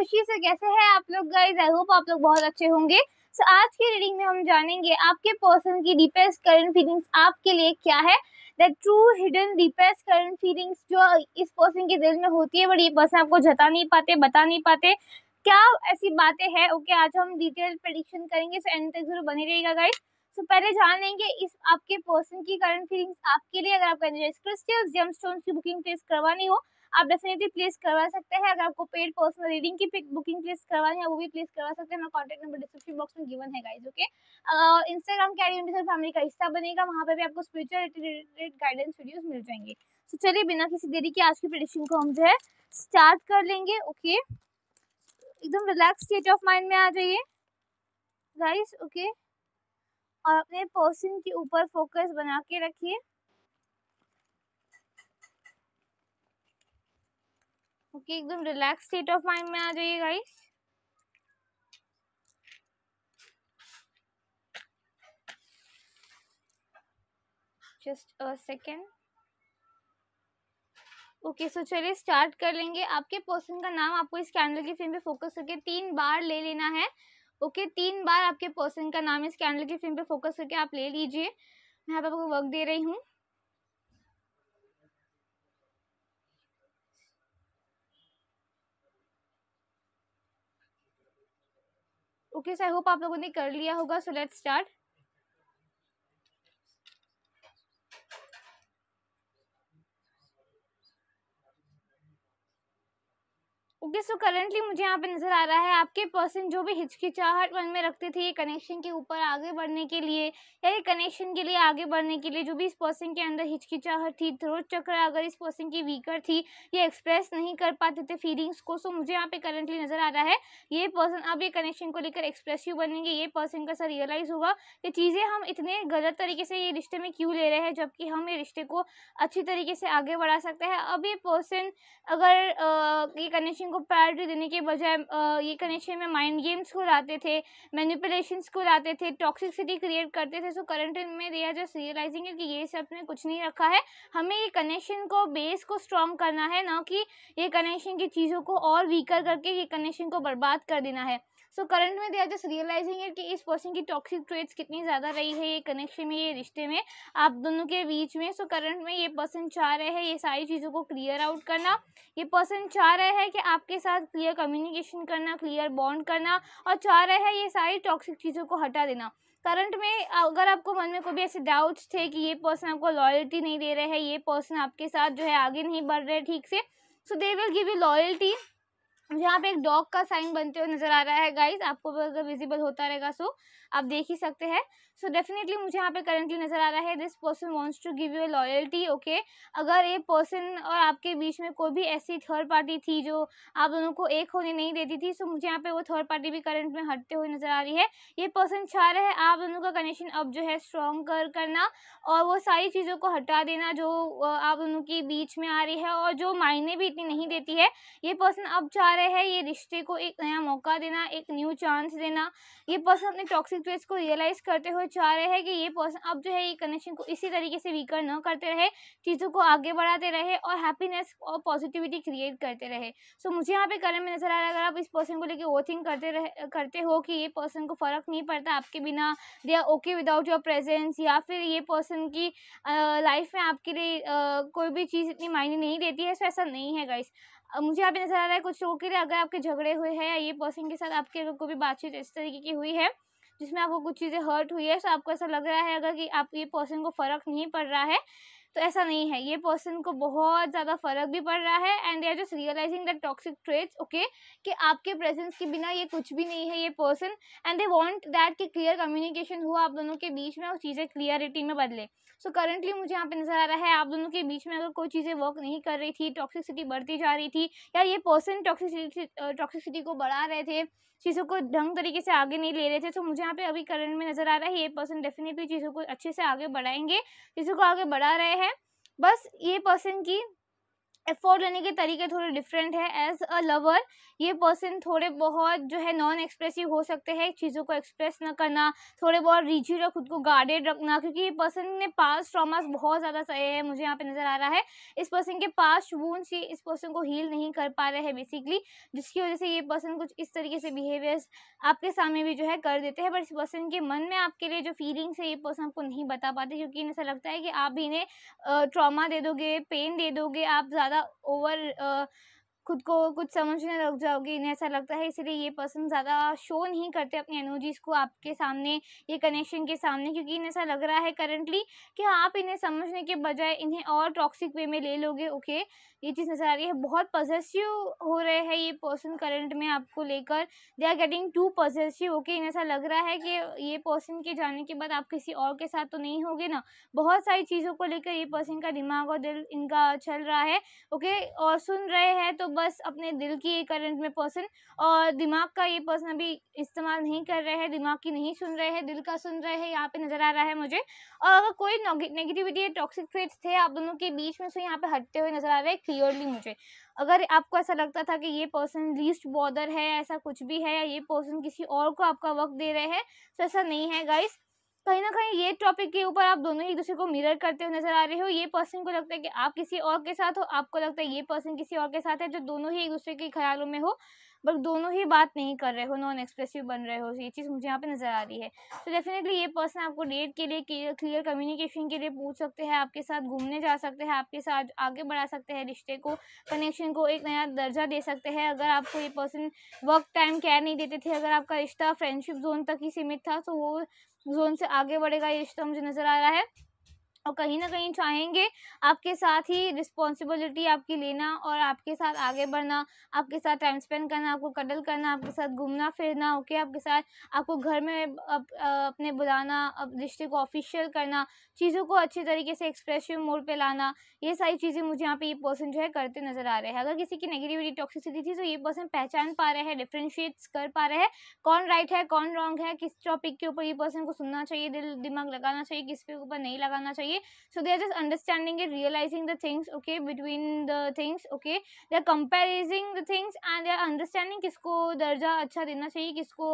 खुशी से कैसे हैं आप लोग गाइस? आई होप आप लोग बहुत अच्छे होंगे। सो आज की रीडिंग में हम जानेंगे आपके पर्सन की डीपेस्ट करंट फीलिंग्स आपके लिए क्या है। The true hidden deepest current feelings जो इस पर्सन के दिल में होती है, बट ये पर्सन आपको जता नहीं पाते, बता नहीं पाते। क्या ऐसी बातें हैं? ओके, आज हम डिटेल प्रेडिक्शन करेंगे, सो एंड तक जरूर बने रहिएगा गाइस। सो पहले जान लेंगे इस आपके पर्सन की करंट फीलिंग्स आपके लिए। अगर आपका क्रिस्टल्स जेमस्टोन्स की बुकिंग प्लेस करवानी हो, आप डेफिनेटली प्लेस करवा सकते हैं। अगर आपको पेड पर्सनल रीडिंग की बुकिंग प्लेस करवानी है, वो भी प्लेस करवा सकते हैं। मेरा कॉन्टैक्ट नंबर डिस्क्रिप्शन बॉक्स में गिवन है guys. Okay, Instagram carry family का हिस्सा बनेगा, वहाँ पे भी आपको स्पिरिचुअल रिलेटेड गाइडेंस वीडियोस मिल जाएंगे। तो चलिए बिना किसी देरी के आज की प्रेडिक्शन को हम जो है स्टार्ट कर लेंगे। ओके, एकदम रिलैक्स स्टेट ऑफ माइंड में आ जाइए गाइस। ओके, और अपने पर्सन के ऊपर फोकस बना के रखिए। ओके, एकदम रिलैक्स स्टेट ऑफ माइंड में आ जाइए guys. Just a second. Okay, so चलिए स्टार्ट कर लेंगे। आपके पर्सन का नाम आपको इस कैंडल की फ्लेम पे फोकस करके 3 बार ले लेना है। ओके, 3 बार आपके पर्सन का नाम इस कैंडल की फ्लेम पे फोकस करके आप ले लीजिए। मैं यहाँ पे आपको वर्क दे रही हूँ। ओके, सो आई होप आप लोगों ने कर लिया होगा। So let's start. Okay, so currently मुझे यहाँ पे नजर आ रहा है आपके पर्सन जो भी हिचकिचाहट मन में रखते थे ये कनेक्शन के ऊपर आगे बढ़ने के लिए, या ये कनेक्शन के लिए आगे बढ़ने के लिए, जो भी इस पर्सन के अंदर हिचकिचाहट थी, थ्रोट चक्र अगर इस पर्सन की वीकर थी, ये एक्सप्रेस नहीं कर पाते थे फीलिंग्स को, सो मुझे यहाँ पे करंटली नजर आ रहा है ये पर्सन अब ये कनेक्शन को लेकर एक्सप्रेसिव बनेंगे। ये पर्सन का सर रियलाइज होगा ये चीजें हम इतने गलत तरीके से ये रिश्ते में क्यों ले रहे हैं, जबकि हम ये रिश्ते को अच्छी तरीके से आगे बढ़ा सकते हैं। अब ये पर्सन अगर ये कनेक्शन को प्रायोरिटी देने के बजाय ये कनेक्शन में माइंड गेम्स को लाते थे, मैनिपुलेशंस को लाते थे, टॉक्सिसिटी क्रिएट करते थे, सो करंट में दे आर जस्ट रियलाइजिंग कि ये सब में कुछ नहीं रखा है। हमें ये कनेक्शन को बेस को स्ट्रॉन्ग करना है, ना कि ये कनेक्शन की चीज़ों को और वीकर करके ये कनेक्शन को बर्बाद कर देना है। सो करंट में दे आर जस्ट रियलाइजिंग है कि इस पर्सन की टॉक्सिक ट्रेट्स कितनी ज़्यादा रही है ये कनेक्शन में, ये रिश्ते में, आप दोनों के बीच में। सो करंट में ये पर्सन चाह रहे हैं ये सारी चीज़ों को क्लियर आउट करना। ये पर्सन चाह रहे हैं कि आपके साथ क्लियर कम्युनिकेशन करना, क्लियर बॉन्ड करना, और चाह रहे हैं ये सारी टॉक्सिक चीज़ों को हटा देना। करंट में अगर आपको मन में कोई भी ऐसे डाउट्स थे कि ये पर्सन आपको लॉयल्टी नहीं दे रहे हैं, ये पर्सन आपके साथ जो है आगे नहीं बढ़ रहे ठीक से, so they will give you loyalty. यहाँ पे एक डॉग का साइन बनते हुए नजर आ रहा है गाइस, आपको अगर विजिबल होता रहेगा सो आप देख ही सकते हैं। सो डेफिनेटली मुझे यहाँ पे करंटली नजर आ रहा है this person wants to give you loyalty. Okay, अगर ये पर्सन और आपके बीच में कोई भी ऐसी थर्ड पार्टी थी जो आप दोनों को एक होने नहीं देती थी, सो मुझे यहाँ पे वो थर्ड पार्टी भी करंट में हटते हुए नजर आ रही है। ये पर्सन चाह रहे हैं आप दोनों का कनेक्शन अब जो है स्ट्रॉन्ग करना, और वो सारी चीज़ों को हटा देना जो आप दोनों के बीच में आ रही है और जो मायने भी इतनी नहीं देती है। ये पर्सन अब चाह रहे हैं ये रिश्ते को एक नया मौका देना, एक न्यू चांस देना। ये पर्सन अपने टॉक्सिक ट्रेट्स को रियलाइज करते हुए चाह रहे हैं कि ये पर्सन अब जो है ये कनेक्शन को इसी तरीके से वीकर न करते रहे, चीज़ों को आगे बढ़ाते रहे और हैप्पीनेस और पॉजिटिविटी क्रिएट करते रहे। सो मुझे यहाँ पे करंट में नजर आ रहा है अगर आप इस पर्सन को लेकर ओवरथिंक करते हो कि ये पर्सन को फर्क नहीं पड़ता आपके बिना, they are okay without your presence, या फिर ये पर्सन की लाइफ में आपके लिए कोई भी चीज़ इतनी मायने नहीं देती है, सो ऐसा नहीं है गाइस। मुझे यहाँ पे नजर आ रहा है कुछ लोगों के लिए अगर आपके झगड़े हुए हैं या ये पर्सन के साथ आपके अगर कोई भी बातचीत इस तरीके की हुई है जिसमें आपको कुछ चीज़ें हर्ट हुई है, तो आपको ऐसा लग रहा है अगर कि आप ये पर्सन को फ़र्क नहीं पड़ रहा है, तो ऐसा नहीं है। ये पर्सन को बहुत ज़्यादा फ़र्क भी पड़ रहा है and they are just realizing that toxic traits. Okay, कि आपके प्रेजेंस के बिना ये कुछ भी नहीं है ये person, and they want that कि क्लियर कम्युनिकेशन हो आप दोनों के बीच में और चीज़ें क्लियरिटी में बदले। सो करंटली मुझे यहाँ पे नजर आ रहा है आप दोनों के बीच में अगर कोई चीज़ें वर्क नहीं कर रही थी, टॉक्सिसिटी बढ़ती जा रही थी, या ये पर्सन टॉक्सिसिटी को बढ़ा रहे थे, चीज़ों को ढंग तरीके से आगे नहीं ले रहे थे, तो मुझे यहाँ पे अभी करंट में नजर आ रहा है ये पर्सन डेफिनेटली चीज़ों को अच्छे से आगे बढ़ाएंगे, चीज़ों को आगे बढ़ा रहे हैं। बस ये पर्सन की एफर्ट लेने के तरीके थोड़े डिफरेंट है। एज अ लवर ये पर्सन थोड़े बहुत जो है नॉन एक्सप्रेसिव हो सकते हैं, चीज़ों को एक्सप्रेस ना करना, थोड़े बहुत रिजिड और खुद को गार्डेड रखना, क्योंकि ये पर्सन ने पास्ट ट्रॉमास बहुत ज़्यादा सहे हैं, मुझे यहाँ पे नज़र आ रहा है। इस पर्सन के पास्ट वूंड्स ही इस पर्सन को हील नहीं कर पा रहे हैं बेसिकली, जिसकी वजह से ये पर्सन कुछ इस तरीके से बिहेवियर्स आपके सामने भी जो है कर देते हैं। बट इस पर्सन के मन में आपके लिए जो फीलिंग्स है ये पर्सन आपको नहीं बता पाते, क्योंकि इन्हें ऐसा लगता है कि आप भी इन्हें ट्रॉमा दे दोगे, पेन दे दोगे, आप ज़्यादा ओवर खुद को कुछ समझने लग जाओगे, इन्हें ऐसा लगता है। इसीलिए ये पर्सन ज़्यादा शो नहीं करते अपनी एनर्जीज़ को आपके सामने, ये कनेक्शन के सामने, क्योंकि इन्हें ऐसा लग रहा है करंटली कि आप इन्हें समझने के बजाय इन्हें और टॉक्सिक वे में ले लोगे। ओके, ये चीज़ नज़र आ रही है। बहुत पॉसेसिव हो रहे हैं ये पर्सन करंट में आपको लेकर, they are getting too possessive. Okay, इन्हें ऐसा लग रहा है कि ये पर्सन के जाने के बाद आप किसी और के साथ तो नहीं होगे ना। बहुत सारी चीज़ों को लेकर ये पर्सन का दिमाग और दिल इनका चल रहा है। ओके, और सुन रहे हैं तो बस अपने दिल की करंट में पर्सन, और दिमाग का ये पर्सन अभी इस्तेमाल नहीं कर रहे हैं, दिमाग की नहीं सुन रहे हैं, दिल का सुन रहे हैं, यहाँ पे नज़र आ रहा है मुझे। और अगर कोई नेगेटिविटी या टॉक्सिक ट्रेट्स थे आप दोनों के बीच में, से यहाँ पे हटते हुए नज़र आ रहे हैं क्लियरली मुझे। अगर आपको ऐसा लगता था कि ये पर्सन लीस्ट बॉदर है, ऐसा कुछ भी है, या ये पर्सन किसी और को आपका वक्त दे रहे हैं, तो ऐसा नहीं है गाइस। कहीं न कहीं ये टॉपिक के ऊपर आप दोनों ही एक-दूसरे को मिरर करते हुए नज़र आ रहे हो। ये पर्सन को लगता है कि आप किसी और के साथ हो, आपको लगता है ये पर्सन किसी और के साथ है, जो दोनों ही एक-दूसरे के ख़्यालों में हो, बट दोनों ही बात नहीं कर रहे हो, नॉन एक्सप्रेसिव बन रहे हो। ये चीज़ मुझे यहाँ पे नज़र आ रही है। तो डेफ़िनेटली ये पर्सन आपको डेट के लिए क्लियर कम्युनिकेशन के लिए पूछ सकते हैं, आपके साथ घूमने जा सकते हैं, आपके साथ आगे बढ़ा सकते हैं रिश्ते को, कनेक्शन को एक नया दर्जा दे सकते हैं। अगर आपको ये पर्सन वक़्त, टाइम, केयर नहीं देते थे, अगर आपका रिश्ता फ्रेंडशिप ज़ोन तक ही सीमित था, तो वो ज़ोन से आगे बढ़ेगा ये रिश्ता, मुझे नज़र आ रहा है। और कहीं न कहीं चाहेंगे आपके साथ ही रिस्पॉन्सिबिलिटी आपकी लेना, और आपके साथ आगे बढ़ना, आपके साथ टाइम स्पेंड करना, आपको कटल करना, आपके साथ घूमना-फिरना, ओके, आपके साथ आपको घर में अपने बुलाना, रिश्ते को ऑफ़िशियल करना, चीज़ों को अच्छी तरीके से एक्सप्रेसिव मोड पे लाना, ये सारी चीज़ें मुझे यहाँ पे ये पर्सन जो है करते नज़र आ रहे हैं। अगर किसी की नेगेटिविटी, टॉक्सिसिटी थी, तो ये पर्सन पहचान पा रहे हैं, डिफरेंशिएट्स कर पा रहे हैं, कौन राइट है, कौन रॉन्ग है, किस टॉपिक के ऊपर ये पर्सन को सुनना चाहिए, दिमाग लगाना चाहिए, किस के ऊपर नहीं लगाना चाहिए। So they are just understanding it, realizing the things, okay, between the things, okay, they are comparing the things and they are understanding किसको दर्जा अच्छा देना चाहिए, किसको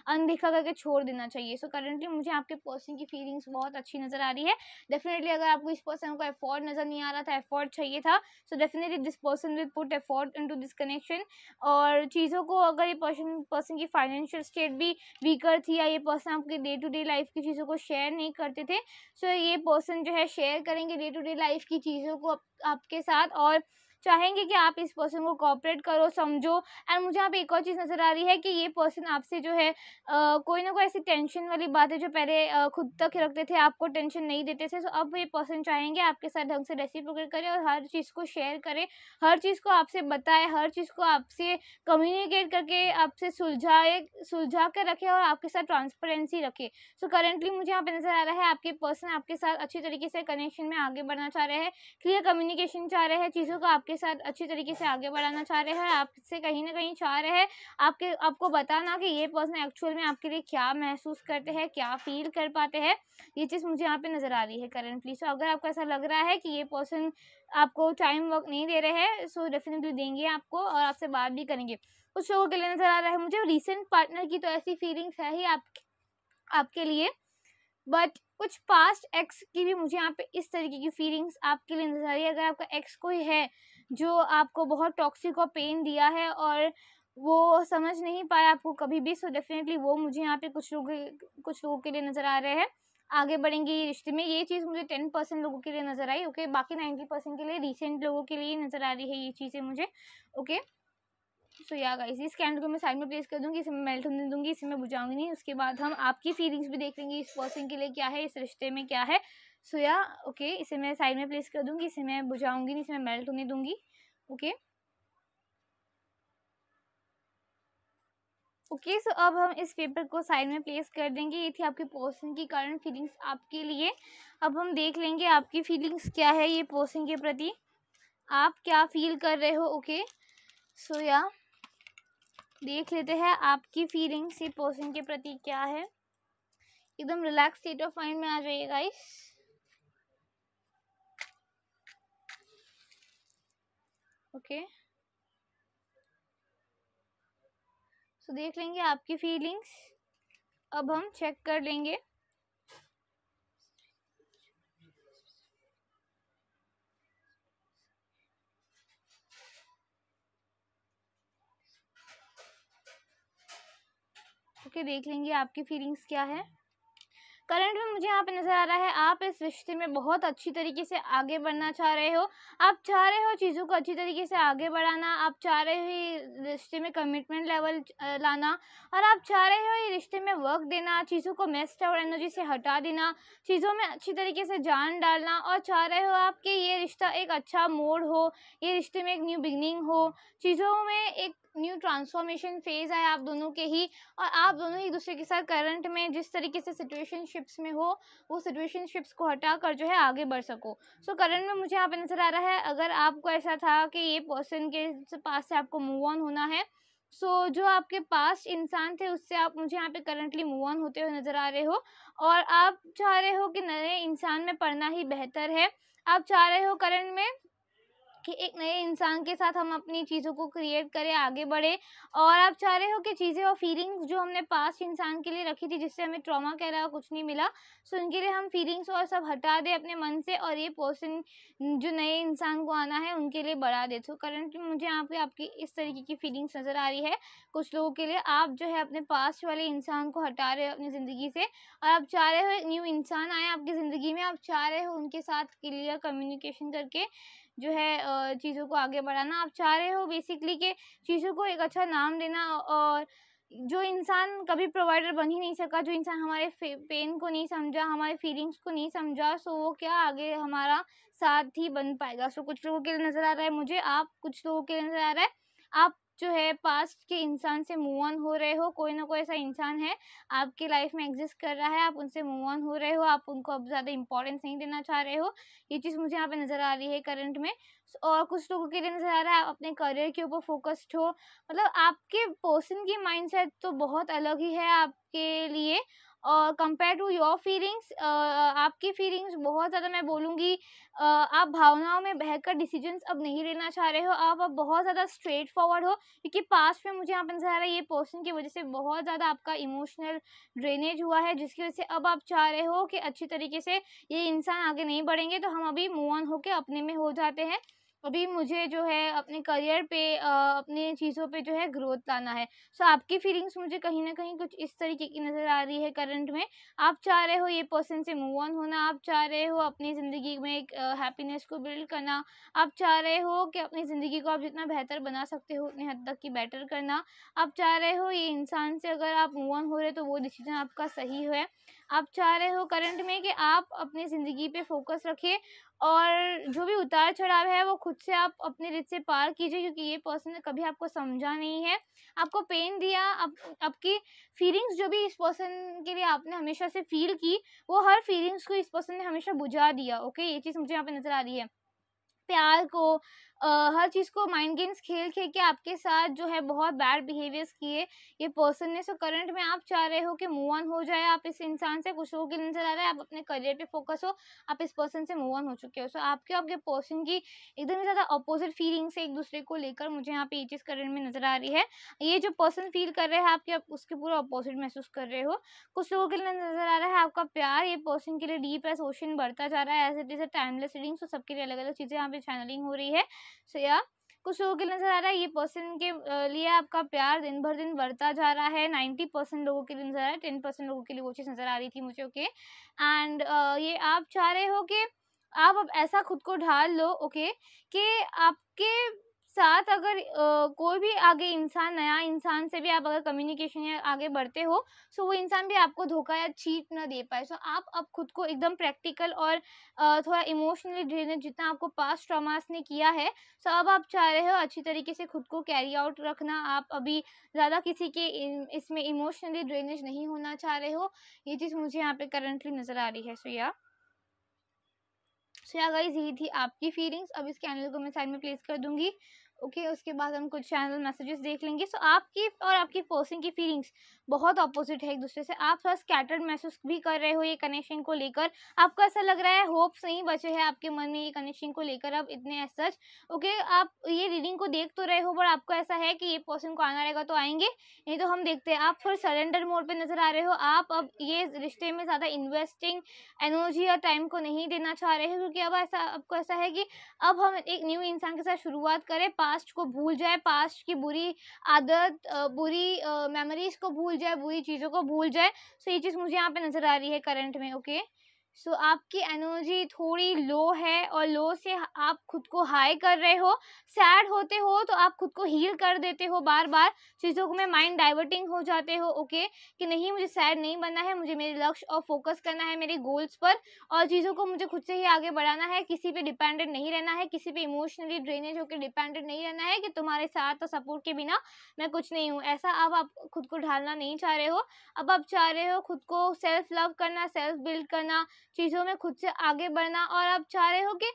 अनदेखा करके छोड़ देना चाहिए। So currently मुझे आपके पर्सन की फीलिंग्स बहुत अच्छी नज़र आ रही है। डेफिनेटली अगर आपको इस पर्सन को एफर्ट नज़र नहीं आ रहा था, एफर्ट चाहिए था, so definitely this person will put effort into this connection। और चीज़ों को, अगर ये पर्सन की फाइनेंशियल स्टेट भी वीकर थी, या ये पर्सन आपके डे टू डे लाइफ की चीज़ों को शेयर नहीं करते थे, सो ये पर्सन जो है शेयर करेंगे डे टू डे लाइफ की चीज़ों को आपके साथ, और चाहेंगे कि आप इस पर्सन को कोऑपरेट करो, समझो। एंड मुझे यहाँ पे एक और चीज़ नज़र आ रही है कि ये पर्सन आपसे जो है कोई ना कोई ऐसी टेंशन वाली बात है जो पहले खुद तक रखते थे, आपको टेंशन नहीं देते थे, तो अब ये पर्सन चाहेंगे आपके साथ ढंग से रेसिप्रोकेट करे और हर चीज़ को शेयर करे, हर चीज़ को आपसे बताए, हर चीज़ को आपसे कम्युनिकेट करके आपसे सुलझा कर रखे, और आपके साथ ट्रांसपेरेंसी रखे। सो करेंटली मुझे यहाँ पे नज़र आ रहा है आपके पर्सन आपके साथ अच्छी तरीके से कनेक्शन में आगे बढ़ना चाह रहे हैं, क्लियर कम्युनिकेशन चाह रहे हैं, चीज़ों को आपके साथ अच्छी तरीके से आगे बढ़ाना चाह रहे हैं, आपसे कहीं न कहीं चाह रहे हैं आपको बताना कि ये पर्सन एक्चुअल में आपके लिए क्या महसूस करते हैं, क्या फ़ील कर पाते हैं। ये चीज़ मुझे यहाँ पे नज़र आ रही है करंटली। सो अगर आपको ऐसा लग रहा है कि ये पर्सन आपको टाइम वर्क नहीं दे रहे हैं, सो डेफ़िनेटली देंगे आपको, और आपसे बात भी करेंगे। कुछ लोगों के लिए नज़र आ रहा है मुझे रीसेंट पार्टनर की तो ऐसी फीलिंग्स है ही आपके लिए, बट कुछ पास्ट एक्स की भी मुझे यहाँ पे इस तरीके की फीलिंग्स आपके लिए नज़र आ रही है। अगर आपका एक्स कोई है जो आपको बहुत टॉक्सिक और पेन दिया है, और वो समझ नहीं पाया आपको कभी भी, सो डेफिनेटली वो मुझे यहाँ पे कुछ लोगों के लिए नज़र आ रहे हैं। आगे बढ़ेंगे ये रिश्ते में, ये चीज़ मुझे 10% लोगों के लिए नज़र आई, ओके, बाकी 90% के लिए रिसेंट लोगों के लिए नज़र आ रही है ये चीज़ें मुझे, ओके। सो या गाइस, इस कैंडल को मैं साइड में प्लेस कर दूंगी, इसे मैं मेल्ट होने दूंगी, इसे मैं बुझाऊंगी नहीं। उसके बाद हम आपकी फीलिंग्स भी देख लेंगे, इस पर्सन के लिए क्या है, इस रिश्ते में क्या है। सो या ओके, इसे मैं साइड में प्लेस कर दूंगी, इसे मैं बुझाऊंगी नहीं, इसे मैं मेल्ट होने दूंगी, ओके। ओके, सो अब हम इस पेपर को साइड में प्लेस कर देंगे। ये थी आपके पर्सन की करंट फीलिंग्स आपके लिए। अब हम देख लेंगे आपकी फीलिंग्स क्या है ये पर्सन के प्रति, आप क्या फील कर रहे हो, ओके। सो या देख लेते हैं आपकी फीलिंग्स ये पर्सन के प्रति क्या है। एकदम रिलैक्स स्टेट ऑफ माइंड में आ जाइए गाइस। ओके, सो देख लेंगे आपकी फीलिंग्स। अब हम चेक कर लेंगे। ओके, देख लेंगे आपकी फीलिंग्स क्या है। करंट में मुझे यहाँ पे नज़र आ रहा है आप इस रिश्ते में बहुत अच्छी तरीके से आगे बढ़ना चाह रहे हो। आप चाह रहे हो चीज़ों को अच्छी तरीके से आगे बढ़ाना, आप चाह रहे हो ये रिश्ते में कमिटमेंट लेवल लाना, और आप चाह रहे हो ये रिश्ते में वर्क देना, चीज़ों को मेस्ड आउट एनर्जी से हटा देना, चीज़ों में अच्छी तरीके से जान डालना, और चाह रहे हो आप कि ये रिश्ता एक अच्छा मोड़ हो, ये रिश्ते में एक न्यू बिगनिंग हो, चीज़ों में एक न्यू ट्रांसफॉर्मेशन फेज़ आए आप दोनों के ही, और आप दोनों एक दूसरे के साथ करंट में जिस तरीके से सिचुएशनशिप्स में हो वो सिचुएशनशिप्स को हटाकर जो है आगे बढ़ सको। सो करंट में मुझे यहाँ पे नज़र आ रहा है अगर आपको ऐसा था कि ये पर्सन के पास से आपको मूव ऑन होना है, सो जो आपके पास इंसान थे उससे आप मुझे यहाँ पे करंटली मूव ऑन होते हुए नज़र आ रहे हो, और आप चाह रहे हो कि नए इंसान में पढ़ना ही बेहतर है। आप चाह रहे हो करंट में कि एक नए इंसान के साथ हम अपनी चीज़ों को क्रिएट करें, आगे बढ़े, और आप चाह रहे हो कि चीज़ें और फीलिंग्स जो हमने पास्ट इंसान के लिए रखी थी जिससे हमें ट्रॉमा के अलावा कुछ नहीं मिला, सो इनके लिए हम फीलिंग्स और सब हटा दें अपने मन से, और ये पर्सन जो नए इंसान को आना है उनके लिए बढ़ा दे। तो करंटली मुझे यहाँ पे आपकी इस तरीके की फीलिंग्स नज़र आ रही है। कुछ लोगों के लिए आप जो है अपने पास्ट वाले इंसान को हटा रहे हो अपनी ज़िंदगी से, और आप चाह रहे हो एक न्यू इंसान आए आपकी ज़िंदगी में, आप चाह रहे हो उनके साथ क्लियर कम्युनिकेशन करके जो है चीज़ों को आगे बढ़ाना। आप चाह रहे हो बेसिकली कि चीज़ों को एक अच्छा नाम देना, और जो इंसान कभी प्रोवाइडर बन ही नहीं सका, जो इंसान हमारे पेन को नहीं समझा, हमारे फीलिंग्स को नहीं समझा, सो वो क्या आगे हमारा साथ ही बन पाएगा। सो कुछ लोगों के लिए नज़र आ रहा है मुझे, आप कुछ लोगों के लिए नज़र आ रहा है आप जो है पास्ट के इंसान से मूव ऑन हो रहे हो। कोई ना कोई ऐसा इंसान है आपकी लाइफ में एग्जिस्ट कर रहा है, आप उनसे मूव ऑन हो रहे हो, आप उनको अब ज़्यादा इंपॉर्टेंस नहीं देना चाह रहे हो। ये चीज़ मुझे यहाँ पे नज़र आ रही है करंट में। और कुछ लोगों के लिए नज़र आ रहा है आप अपने करियर के ऊपर फोकस्ड हो, मतलब आपके पर्सन की माइंडसेट तो बहुत अलग ही है आपके लिए, और कंपेयर टू योर फीलिंग्स आपकी फीलिंग्स बहुत ज़्यादा मैं बोलूँगी आप भावनाओं में बहकर डिसीजंस अब नहीं लेना चाह रहे हो, आप अब बहुत ज़्यादा स्ट्रेट फॉरवर्ड हो, क्योंकि पास्ट में मुझे यहाँ पे नज़र आ रहा है ये पर्सन की वजह से बहुत ज़्यादा आपका इमोशनल ड्रेनेज हुआ है, जिसकी वजह से अब आप चाह रहे हो कि अच्छी तरीके से ये इंसान आगे नहीं बढ़ेंगे तो हम अभी मूव ऑन होके अपने में हो जाते हैं। अभी मुझे जो है अपने करियर पे अपनी चीज़ों पे जो है ग्रोथ लाना है। सो आपकी फीलिंग्स मुझे कहीं न कहीं कुछ इस तरीके की नज़र आ रही है करंट में। आप चाह रहे हो ये पर्सन से मूव ऑन होना, आप चाह रहे हो अपनी ज़िंदगी में एक हैप्पीनेस को बिल्ड करना, आप चाह रहे हो कि अपनी ज़िंदगी को आप जितना बेहतर बना सकते हो उतनी हद तक की बेटर करना। आप चाह रहे हो ये इंसान से अगर आप मूव ऑन हो रहे हो तो वो डिसीज़न आपका सही है। आप चाह रहे हो करंट में कि आप अपनी ज़िंदगी पे फ़ोकस रखिए, और जो भी उतार-चढ़ाव है वो खुद से आप अपनी रित से पार कीजिए, क्योंकि ये पर्सन ने कभी आपको समझा नहीं है, आपको पेन दिया, आपकी फीलिंग्स जो भी इस पर्सन के लिए आपने हमेशा से फ़ील की, वो हर फीलिंग्स को इस पर्सन ने हमेशा बुझा दिया, ओके? ये चीज़ मुझे यहाँ पे नज़र आ रही है। प्यार को हर चीज़ को माइंड गेम्स खेल-खेल के आपके साथ जो है बहुत बैड बिहेवियर्स किए ये पर्सन ने। सो करंट में आप चाह रहे हो कि मूव ऑन हो जाए आप इस इंसान से। कुछ लोगों के लिए नज़र आ रहा है आप अपने करियर पे फोकस हो, आप इस पर्सन से मूव ऑन हो चुके हो। सो आपके आपके पर्सन की एकदम ही ज़्यादा अपोज़िट फीलिंग्स है एक-दूसरे को लेकर, मुझे यहाँ पे ये चीज़ करंट में नज़र आ रही है। ये जो पर्सन फ़ील कर रहे हैं आप उसके पूरा अपोज़िट महसूस कर रहे हो। कुछ लोगों के लिए नज़र आ रहा है आपका प्यार ये पर्सन के लिए डीप एज़ ओशन बढ़ता जा रहा है, as it is a timeless reading. So सबके लिए अलग-अलग चीज़ें यहाँ पे चैनलिंग हो रही है। सो या कुछ लोगों के लिए नज़र आ रहा है ये पर्सन के लिए आपका प्यार दिन भर दिन बढ़ता जा रहा है। 90% लोगों के लिए नज़र आ रहा है, 10% लोगों के लिए वो चीज़ नज़र आ रही थी मुझे, ओके। एंड ये आप चाह रहे हो कि आप अब ऐसा खुद को ढाल लो, ओके, कि आपके साथ अगर कोई भी आगे इंसान नया इंसान से भी आप अगर कम्युनिकेशन या आगे बढ़ते हो, सो वो इंसान भी आपको धोखा या चीट ना दे पाए। सो आप अब खुद को एकदम प्रैक्टिकल और थोड़ा इमोशनली ड्रेनेज जितना आपको पास्ट ट्रॉमास ने किया है, सो अब आप चाह रहे हो अच्छी तरीके से खुद को कैरी आउट रखना। आप अभी ज़्यादा किसी के इसमें इमोशनली ड्रेनेज नहीं होना चाह रहे हो। ये चीज़ मुझे यहाँ पे करंटली नज़र आ रही है। सो या गाइस यही थी आपकी फीलिंग्स। अब इस कैंडल को मैं साइड में प्लेस कर दूँगी। ओके उसके बाद हम कुछ चैनल मैसेजेस देख लेंगे। सो आपकी और आपकी पर्सन की फीलिंग्स बहुत अपोजिट है एक दूसरे से। आप थोड़ा स्कैटर्ड महसूस भी कर रहे हो ये कनेक्शन को लेकर। आपको ऐसा लग रहा है होप्स नहीं बचे हैं आपके मन में ये कनेक्शन को लेकर अब इतने एज सच। ओके आप ये रीडिंग को देख तो रहे हो, बट आपको ऐसा है कि ये पर्सन को आना रहेगा तो आएंगे, नहीं तो हम देखते हैं। आप थोड़े सरेंडर मोड पे नजर आ रहे हो। आप अब ये रिश्ते में ज़्यादा इन्वेस्टिंग एनर्जी या टाइम को नहीं देना चाह रहे हो, क्योंकि अब ऐसा आपको ऐसा है कि अब हम एक न्यू इंसान के साथ शुरुआत करें। पास्ट को भूल जाए, पास्ट की बुरी आदत, बुरी मेमोरीज को भूल जाए, बुरी चीज़ों को भूल जाए। सो ये चीज़ मुझे यहाँ पे नज़र आ रही है करंट में। ओके सो आपकी एनर्जी थोड़ी लो है और लो से आप खुद को हाई कर रहे हो। सैड होते हो तो आप खुद को हील कर देते हो, बार बार चीज़ों में माइंड डाइवर्टिंग हो जाते हो। ओके कि नहीं मुझे सैड नहीं बनना है, मुझे मेरे लक्ष्य और फोकस करना है मेरे गोल्स पर, और चीज़ों को मुझे खुद से ही आगे बढ़ाना है। किसी पे डिपेंडेंट नहीं रहना है, किसी पे इमोशनली ड्रेनेज होकर डिपेंडेंट नहीं रहना है कि तुम्हारे साथ और सपोर्ट के बिना मैं कुछ नहीं हूँ। ऐसा अब आप खुद को ढालना नहीं चाह रहे हो। अब आप चाह रहे हो खुद को सेल्फ लव करना, सेल्फ बिल्ड करना, चीज़ों में खुद से आगे बढ़ना। और आप चाह रहे हो कि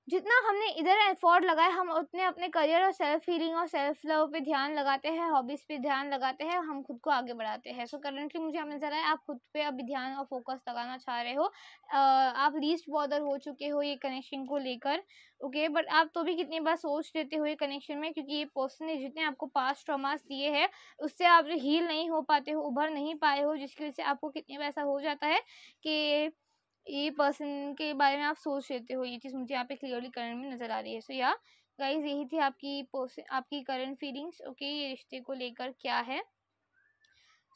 जितना हमने इधर एफर्ट लगाया हम उतने अपने करियर और सेल्फ हीलिंग और सेल्फ लव पे ध्यान लगाते हैं, हॉबीज़ पे ध्यान लगाते हैं, हम खुद को आगे बढ़ाते हैं। सो करंटली मुझे अब नज़र आया आप खुद पे अभी ध्यान और फोकस लगाना चाह रहे हो। आप लीस्ट बॉदर हो चुके हो ये कनेक्शन को लेकर। ओके बट आप तो भी कितनी बार सोच लेते हो ये कनेक्शन में, क्योंकि ये पर्सन ने जितने आपको पास्ट ट्रॉमास दिए हैं उससे आप हील नहीं हो पाते हो, उभर नहीं पाए हो, जिसकी वजह से आपको कितनी बार ऐसा हो जाता है कि ये पर्सन के बारे में आप सोच लेते हो। ये चीज़ मुझे यहाँ पे क्लियरली करंट में नज़र आ रही है। सो या गाइज यही थी आपकी करंट फीलिंग्स। ओके ये रिश्ते को लेकर क्या है।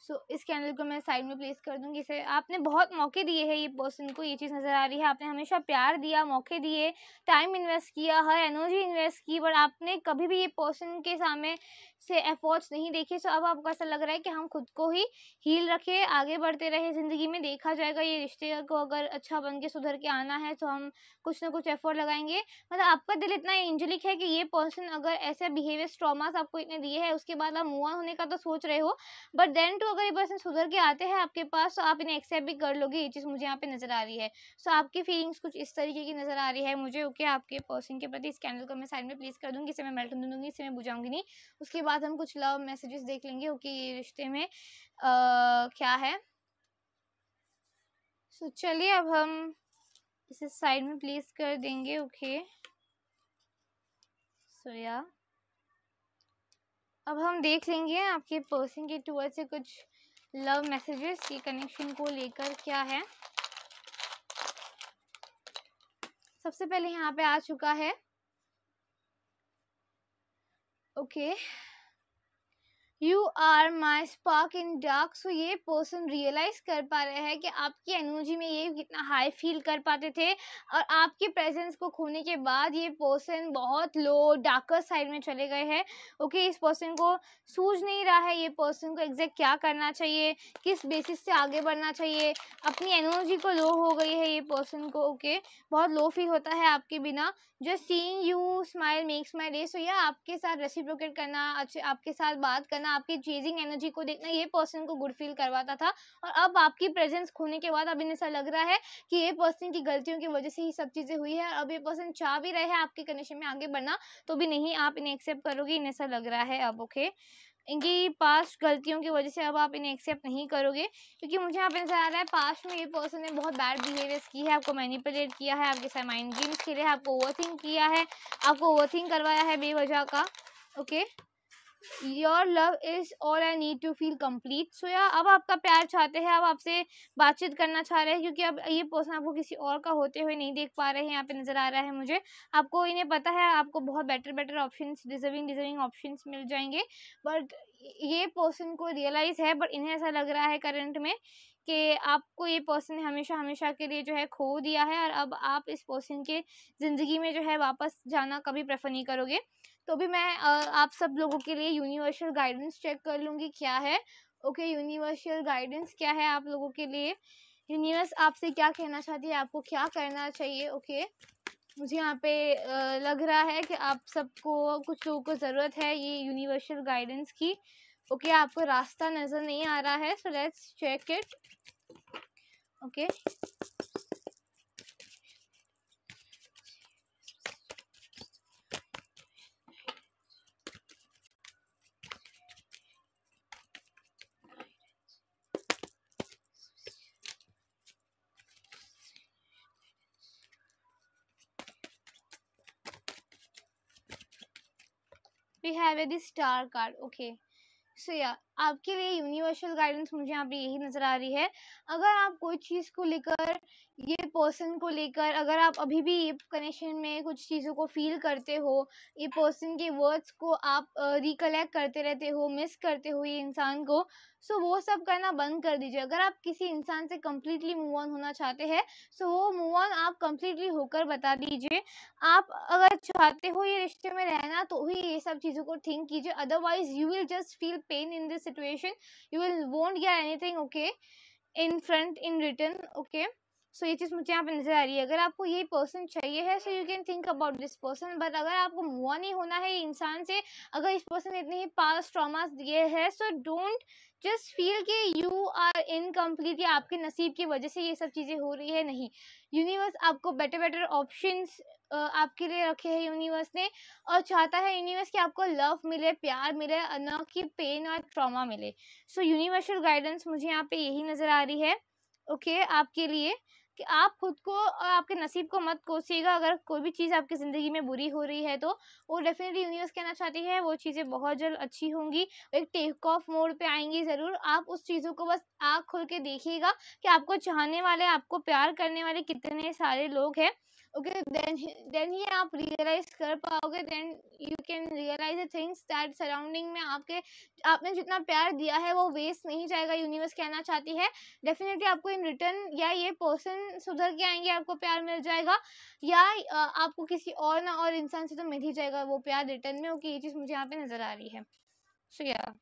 सो इस कैंडल को मैं साइड में प्लेस कर दूंगी। इसे आपने बहुत मौके दिए हैं ये पर्सन को, ये चीज़ नज़र आ रही है। आपने हमेशा प्यार दिया, मौके दिए, टाइम इन्वेस्ट किया, हर एनर्जी इन्वेस्ट की, बट आपने कभी भी ये पर्सन के सामने से एफर्ट्स नहीं देखे। सो अब आपको ऐसा लग रहा है कि हम खुद को ही हील रखे, आगे बढ़ते रहे ज़िंदगी में। देखा जाएगा ये रिश्ते को अगर अच्छा बन के सुधर के आना है तो हम कुछ ना कुछ एफर्ट लगाएंगे। मतलब आपका दिल इतना एंजेलिक है कि ये पर्सन अगर ऐसे बिहेवियर ट्रॉमास आपको इतने दिए हैं उसके बाद आप मूव ऑन होने का तो सोच रहे हो, बट देन टू अगर ये पर्सन सुधर के आते हैं आपके पास तो आप इन्हें एक्सेप्ट भी कर लोगे। ये चीज़ मुझे यहाँ पे नज़र आ रही है। सो आपकी फीलिंग्स कुछ इस तरीके की नज़र आ रही है मुझे। ओके आपके पर्सन के प्रति इस कैंडल को मैं साइड में प्लेस कर दूँगी, इसे मैं मेल्ट होने दूँगी, इसे मैं बुझाऊँगी नहीं। उसके बाद हम कुछ लव मैसेजेस देख लेंगे। ओके ये रिश्ते में क्या है। सो चलिए अब हम इसे साइड में प्लेस कर देंगे। ओके सो या अब हम देख लेंगे आपके पर्सन के टुवर्ड्स से कुछ लव मैसेजेस ये कनेक्शन को लेकर क्या है। सबसे पहले यहाँ पे आ चुका है okay you are my spark in dark. So ये पर्सन रियलाइज कर पा रहे हैं कि आपकी एनर्जी में ये कितना हाई फील कर पाते थे, और आपके प्रेजेंस को खोने के बाद ये पर्सन बहुत लो डार्कर साइड में चले गए हैं। ओके इस पर्सन को सूझ नहीं रहा है ये पर्सन को एग्जैक्ट क्या करना चाहिए, किस बेसिस से आगे बढ़ना चाहिए। अपनी एनर्जी को लो हो गई है ये पर्सन को। ओके बहुत लो फील होता है आपके बिना। Just seeing you smile makes my day. So या आपके साथ रेसिप्रोकेट करना, अच्छे आपके साथ बात करना, आपकी चेजिंग एनर्जी को देखना ये पर्सन को गुड फील करवाता था, और अब आपकी प्रेजेंस खोने के बाद अब इन्हें ऐसा लग रहा है कि ये पर्सन की गलतियों की वजह से ही सब चीज़ें हुई है। अब ये पर्सन चाह भी रहे हैं आपके कनेक्शन में आगे बढ़ना तो भी नहीं आप इन्हें एक्सेप्ट करोगे, इन्हें ऐसा लग रहा है अब। ओके इनकी पास्ट गलतियों की वजह से अब आप इन्हें एक्सेप्ट नहीं करोगे, क्योंकि मुझे यहाँ पे नजर आ रहा है पास्ट में ये पर्सन ने बहुत बैड बिहेवियर्स की है, आपको मैनिपुलेट किया है, आपके साथ माइंड गेम्स खेले हैं, आपको ओवरथिंक किया है, आपको ओवरथिंक करवाया है बेवजह का। Okay your love is all I need to feel complete. So yeah अब आपका प्यार चाहते हैं, अब आपसे बातचीत करना चाह रहे हैं, क्योंकि अब ये पर्सन आपको किसी और का होते हुए नहीं देख पा रहे हैं। यहाँ पे नजर आ रहा है मुझे, आपको इन्हें पता है आपको बहुत बेटर ऑप्शंस, डिजर्विंग ऑप्शंस मिल जाएंगे, बट ये पर्सन को रियलाइज है, बट इन्हें ऐसा लग रहा है करंट में कि आपको ये पर्सन ने हमेशा हमेशा के लिए जो है खो दिया है, और अब आप इस पर्सन के ज़िंदगी में जो है वापस जाना कभी प्रेफर नहीं करोगे। तो भी मैं आप सब लोगों के लिए यूनिवर्सल गाइडेंस चेक कर लूँगी क्या है। ओके यूनिवर्सल गाइडेंस क्या है आप लोगों के लिए, यूनिवर्स आपसे क्या कहना चाहती है, आपको क्या करना चाहिए। ओके मुझे यहाँ पे लग रहा है कि आप सबको, कुछ लोगों को ज़रूरत है ये यूनिवर्सल गाइडेंस की। ओके आपको रास्ता नज़र नहीं आ रहा है, so let's check it. Okay have है the star card. Okay, so या आपके लिए यूनिवर्सल गाइडेंस मुझे यहाँ पे यही नज़र आ रही है। अगर आप कोई चीज़ को लेकर, ये पर्सन को लेकर, अगर आप अभी भी ये कनेक्शन में कुछ चीज़ों को फील करते हो, ये पर्सन के वर्ड्स को आप रिकलेक्ट करते रहते हो, मिस करते हो ये इंसान को, सो वो सब करना बंद कर दीजिए। अगर आप किसी इंसान से कम्प्लीटली मूव ऑन होना चाहते हैं, सो वो मूव ऑन आप कम्प्लीटली होकर बता दीजिए। आप अगर चाहते हो ये रिश्ते में रहना तो ही ये सब चीज़ों को थिंक कीजिए, otherwise you will just feel pain in this situation, you will won't get anything okay in front in return. Okay, so ये चीज़ मुझे यहाँ पे नजर आ रही है। अगर आपको ये पर्सन चाहिए है so you can think about this person, but अगर आपको मूव ऑन ही होना है इंसान से, अगर इस पर्सन ने इतने ही पास्ट ट्रॉमास दिए हैं, सो डोंट जस्ट फील कि यू आर इनकम्प्लीट या आपके नसीब की वजह से ये सब चीज़ें हो रही है। नहीं, यूनिवर्स आपको बेटर बेटर ऑप्शंस आपके लिए रखे हैं यूनिवर्स ने, और चाहता है यूनिवर्स कि आपको लव मिले, प्यार मिले, न कि पेन और ट्रॉमा मिले। सो यूनिवर्सल गाइडेंस मुझे यहाँ पे यही नज़र आ रही है ओके आपके लिए, कि आप खुद को और आपके नसीब को मत कोसिएगा। अगर कोई भी चीज़ आपकी ज़िंदगी में बुरी हो रही है तो वो डेफिनेटली यूनिवर्स कहना चाहती है वो चीज़ें बहुत जल्द अच्छी होंगी, एक टेक ऑफ मोड पे आएंगी ज़रूर। आप उस चीज़ों को बस आँख खोल के देखिएगा कि आपको चाहने वाले, आपको प्यार करने वाले कितने सारे लोग हैं। ओके, देन ही आप रियलाइज कर पाओगे, then you can realize the things that surrounding में आपने जितना प्यार दिया है वो वेस्ट नहीं जाएगा। यूनिवर्स कहना चाहती है डेफिनेटली आपको इन रिटर्न या ये पर्सन सुधर के आएंगे, आपको प्यार मिल जाएगा, या आपको किसी और ना और इंसान से तो मिल ही जाएगा वो प्यार रिटर्न में। ओके, ये चीज़ मुझे यहाँ पे नजर आ रही है। सो या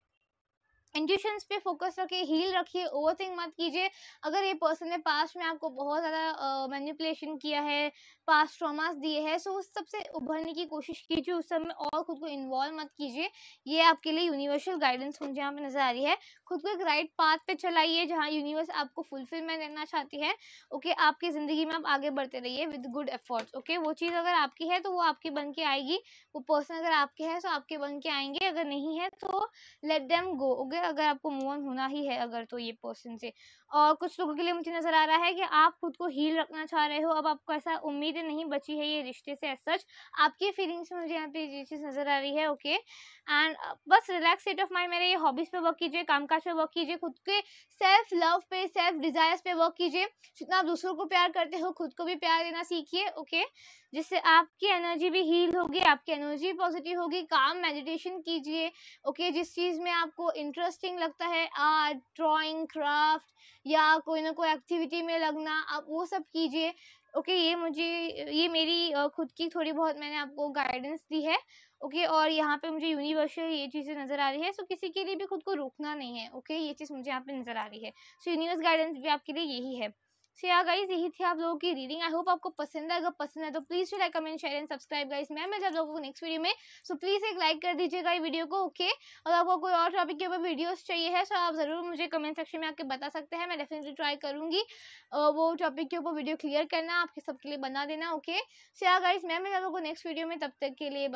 इंट्यूशंस पे फोकस रखिए, हील रखिए, ओवरथिंक मत कीजिए। अगर ये पर्सन ने पास्ट में आपको बहुत ज़्यादा मैनिपुलेशन किया है, पास्ट ट्रॉमास दिए हैं, सो उस सब से उभरने की कोशिश कीजिए, उस सब में और खुद को इन्वॉल्व मत कीजिए। ये आपके लिए यूनिवर्सल गाइडेंस मुझे यहाँ पे नजर आ रही है। खुद को एक राइट पाथ पे चलाइए जहाँ यूनिवर्स आपको फुलफिलमेंट देना चाहती है। ओके, आपकी ज़िंदगी में आप आगे बढ़ते रहिए विद गुड एफर्ट्स। ओके, वो चीज़ अगर आपकी है तो वो आपकी बन के आएगी, वो पर्सन अगर आपके है तो आपके बन के आएंगे, अगर नहीं है तो लेट देम गो। ओके, अगर आपको मूव ऑन होना ही है अगर, तो ये पर्सन से। और कुछ लोगों के लिए मुझे नजर आ रहा है कि आप खुद को हील रखना चाह रहे हो, अब आपको ऐसा उम्मीद नहीं बची है ये रिश्ते से एज सच, आपकी फीलिंग्स में मुझे यहाँ पे ये चीज़ नजर आ रही है। ओके, एंड बस रिलैक्स स्टेट ऑफ माइंड मेरे ये हॉबीज पे वर्क कीजिए, कामकाज पे वर्क कीजिए, खुद के सेल्फ लव पे, सेल्फ डिजायर्स पे वर्क कीजिए। जितना आप दूसरों को प्यार करते हो खुद को भी प्यार देना सीखिए। ओके, जिससे आपकी एनर्जी भी हील होगी, आपकी एनर्जी पॉजिटिव होगी। काम मेडिटेशन कीजिए। ओके, जिस चीज़ में आपको इंटरेस्टिंग लगता है, आर्ट, ड्राइंग, क्राफ्ट या कोई ना कोई एक्टिविटी में लगना, आप वो सब कीजिए। ओके, ये मेरी खुद की थोड़ी बहुत मैंने आपको गाइडेंस दी है। ओके, और यहाँ पे मुझे यूनिवर्सल ये चीज़ें नज़र आ रही है, सो किसी के लिए भी खुद को रोकना नहीं है। ओके, ये चीज़ मुझे यहाँ पे नज़र आ रही है। सो यूनिवर्स गाइडेंस भी आपके लिए यही है। सो या गाइस, यही थी आप लोगों की रीडिंग। आई होप आपको पसंद है। अगर पसंद है तो please like, comment, share and subscribe guys. मैं मिलता हूँ आप लोगों को नेक्स्ट वीडियो में। सो प्लीज़ एक लाइक कर दीजिएगा ये वीडियो को। ओके, और आपको कोई और टॉपिक के ऊपर वीडियोस चाहिए है, सो आप ज़रूर मुझे कमेंट सेक्शन में आके बता सकते हैं। मैं डेफिनेटली ट्राई करूँगी वो टॉपिक के ऊपर वीडियो क्लियर करना, आपके सबके लिए बना देना। ओके, सो या गाइस, मैं मिलता हूँ आप लोगों को नेक्स्ट वीडियो में। तब तक के लिए